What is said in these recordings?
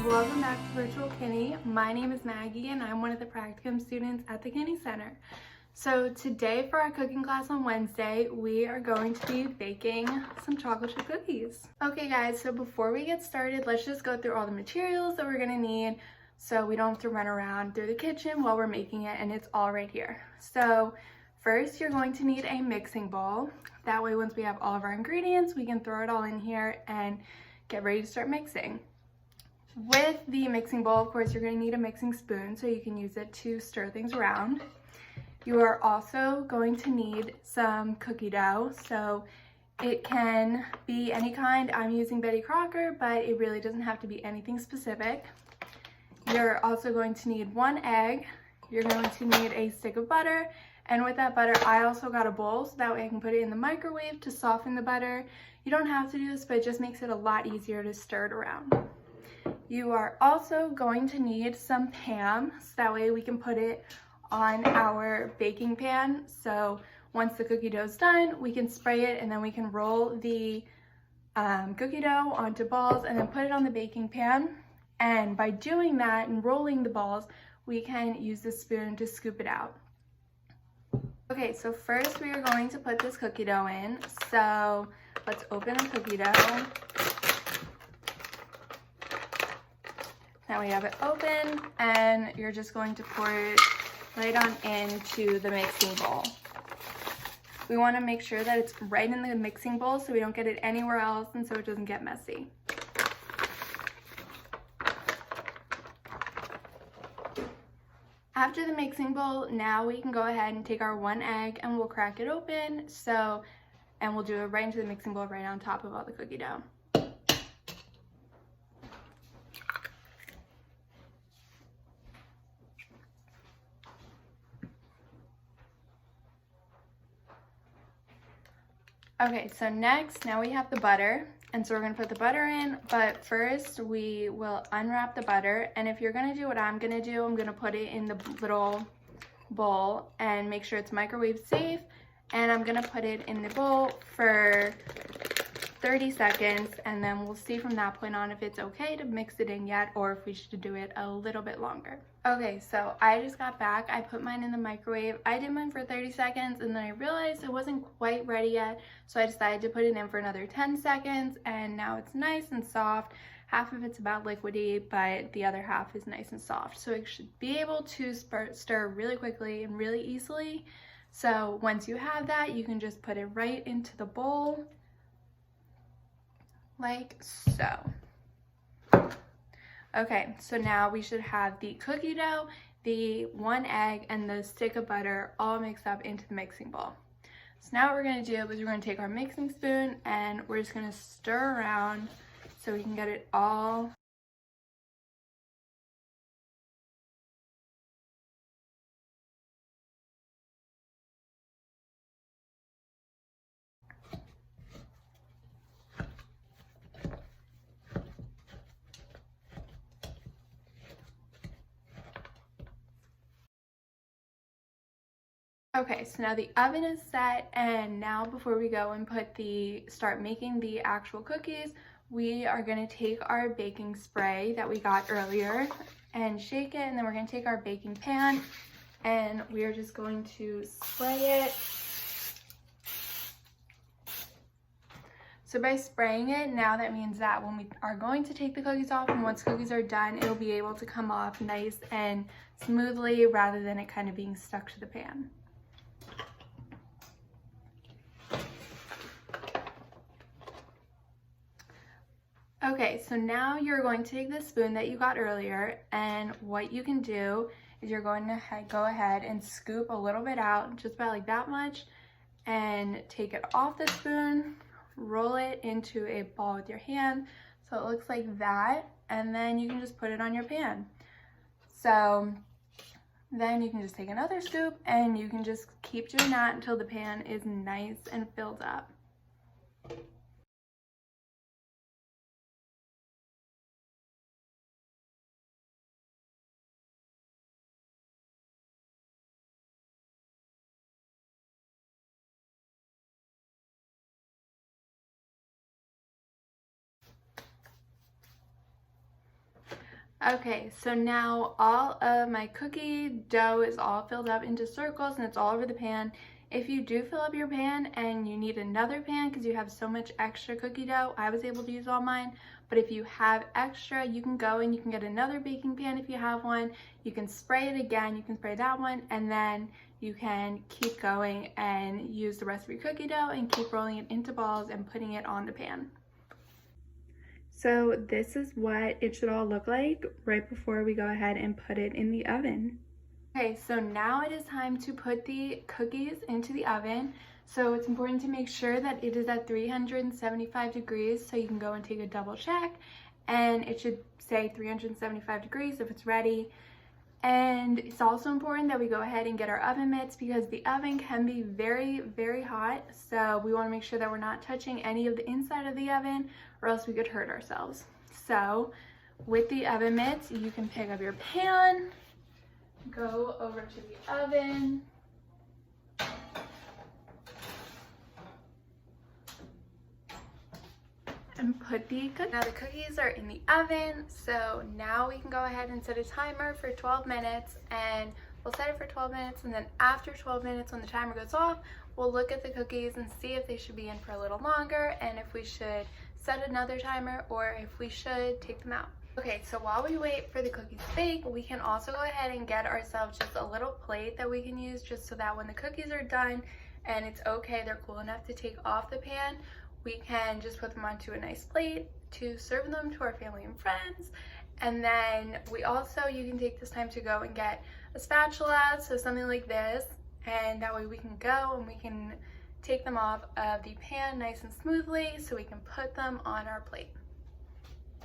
welcome back to Virtual Kinney. My name is Maggie and I'm one of the practicum students at the Kinney Center. So today for our cooking class on Wednesday, we are going to be baking some chocolate chip cookies. Okay guys, so before we get started, let's just go through all the materials that we're gonna need so we don't have to run around through the kitchen while we're making it, and it's all right here. So first, you're going to need a mixing bowl. That way, once we have all of our ingredients, we can throw it all in here and get ready to start mixing. With the mixing bowl, of course, you're going to need a mixing spoon so you can use it to stir things around. You are also going to need some cookie dough. So it can be any kind. I'm using Betty Crocker, but it really doesn't have to be anything specific. You're also going to need 1 egg. You're going to need a stick of butter. And with that butter, I also got a bowl so that way I can put it in the microwave to soften the butter. You don't have to do this, but it just makes it a lot easier to stir it around. You are also going to need some Pam, so that way we can put it on our baking pan. So once the cookie dough is done, we can spray it and then we can roll the cookie dough onto balls and then put it on the baking pan. And by doing that and rolling the balls, we can use the spoon to scoop it out. Okay, so first we are going to put this cookie dough in. So let's open the cookie dough. Now we have it open, and you're just going to pour it right on into the mixing bowl. We want to make sure that it's right in the mixing bowl so we don't get it anywhere else and so it doesn't get messy. After the mixing bowl, now we can go ahead and take our 1 egg and we'll crack it open. And we'll do it right into the mixing bowl right on top of all the cookie dough. Okay, so next, now we have the butter. And so we're gonna put the butter in, but first we will unwrap the butter. And if you're gonna do what I'm gonna do, I'm gonna put it in the little bowl and make sure it's microwave safe. And I'm gonna put it in the bowl for 30 seconds, and then we'll see from that point on if it's okay to mix it in yet or if we should do it a little bit longer. Okay, so I just got back. I put mine in the microwave. I did mine for 30 seconds and then I realized it wasn't quite ready yet, so I decided to put it in for another 10 seconds, and now it's nice and soft. Half of it's about liquidy, but the other half is nice and soft. So it should be able to stir really quickly and really easily. So once you have that, you can just put it right into the bowl like so. Okay, so now we should have the cookie dough, the 1 egg, and the stick of butter all mixed up into the mixing bowl. So now what we're gonna do is we're gonna take our mixing spoon and we're just gonna stir around so we can get it all . Okay, so now the oven is set, and now before we go and start making the actual cookies, we are going to take our baking spray that we got earlier and shake it, and then we're going to take our baking pan and we are just going to spray it. So by spraying it, now that means that when we are going to take the cookies off, and once cookies are done, it'll be able to come off nice and smoothly rather than it kind of being stuck to the pan. Okay, so now you're going to take the spoon that you got earlier, and what you can do is you're going to go ahead and scoop a little bit out, just about like that much, and take it off the spoon, roll it into a ball with your hand so it looks like that, and then you can just put it on your pan. So then you can just take another scoop and you can just keep doing that until the pan is nice and filled up. Okay, so now all of my cookie dough is all filled up into circles and it's all over the pan. If you do fill up your pan and you need another pan because you have so much extra cookie dough, I was able to use all mine. But if you have extra, you can go and you can get another baking pan if you have one. You can spray it again, you can spray that one, and then you can keep going and use the rest of your cookie dough and keep rolling it into balls and putting it on the pan. So this is what it should all look like right before we go ahead and put it in the oven. Okay, so now it is time to put the cookies into the oven. So it's important to make sure that it is at 375 degrees, so you can go and take a double check, and it should say 375 degrees if it's ready. And it's also important that we go ahead and get our oven mitts because the oven can be very, very hot. So we want to make sure that we're not touching any of the inside of the oven or else we could hurt ourselves. So with the oven mitts, you can pick up your pan, go over to the oven, and put the cookies. Now the cookies are in the oven, so now we can go ahead and set a timer for 12 minutes, and we'll set it for 12 minutes, and then after 12 minutes when the timer goes off, we'll look at the cookies and see if they should be in for a little longer and if we should set another timer or if we should take them out. Okay, so while we wait for the cookies to bake, we can also go ahead and get ourselves just a little plate that we can use just so that when the cookies are done and it's okay, they're cool enough to take off the pan, we can just put them onto a nice plate to serve them to our family and friends. And then we also, you can take this time to go and get a spatula, so something like this, and that way we can go and we can take them off of the pan nice and smoothly so we can put them on our plate.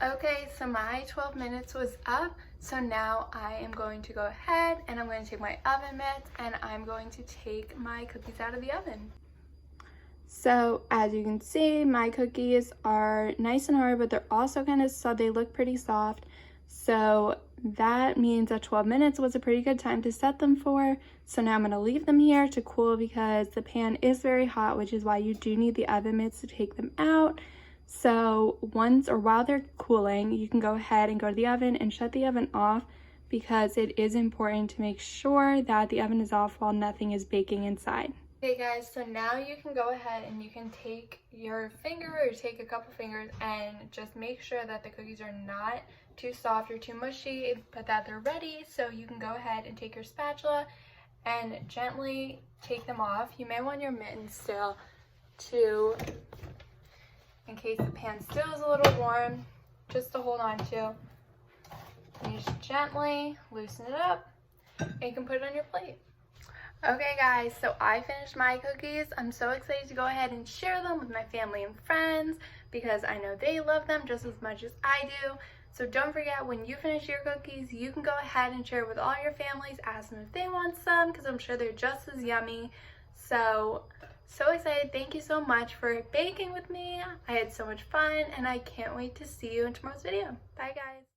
Okay, so my 12 minutes was up, so now I am going to go ahead and I'm going to take my oven mitts and I'm going to take my cookies out of the oven. So as you can see, my cookies are nice and hard, but they're also kind of soft. They look pretty soft. So that means that 12 minutes was a pretty good time to set them for. So now I'm going to leave them here to cool because the pan is very hot, which is why you do need the oven mitts to take them out. So once or while they're cooling, you can go ahead and go to the oven and shut the oven off because it is important to make sure that the oven is off while nothing is baking inside. Okay guys, so now you can go ahead and you can take your finger or take a couple fingers and just make sure that the cookies are not too soft or too mushy, but that they're ready. So you can go ahead and take your spatula and gently take them off. You may want your mittens still to, in case the pan still is a little warm, just to hold on to. And you just gently loosen it up and you can put it on your plate. Okay guys, so I finished my cookies. I'm so excited to go ahead and share them with my family and friends because I know they love them just as much as I do. So don't forget, when you finish your cookies, you can go ahead and share with all your families, ask them if they want some because I'm sure they're just as yummy. So excited. Thank you so much for baking with me. I had so much fun and I can't wait to see you in tomorrow's video. Bye guys.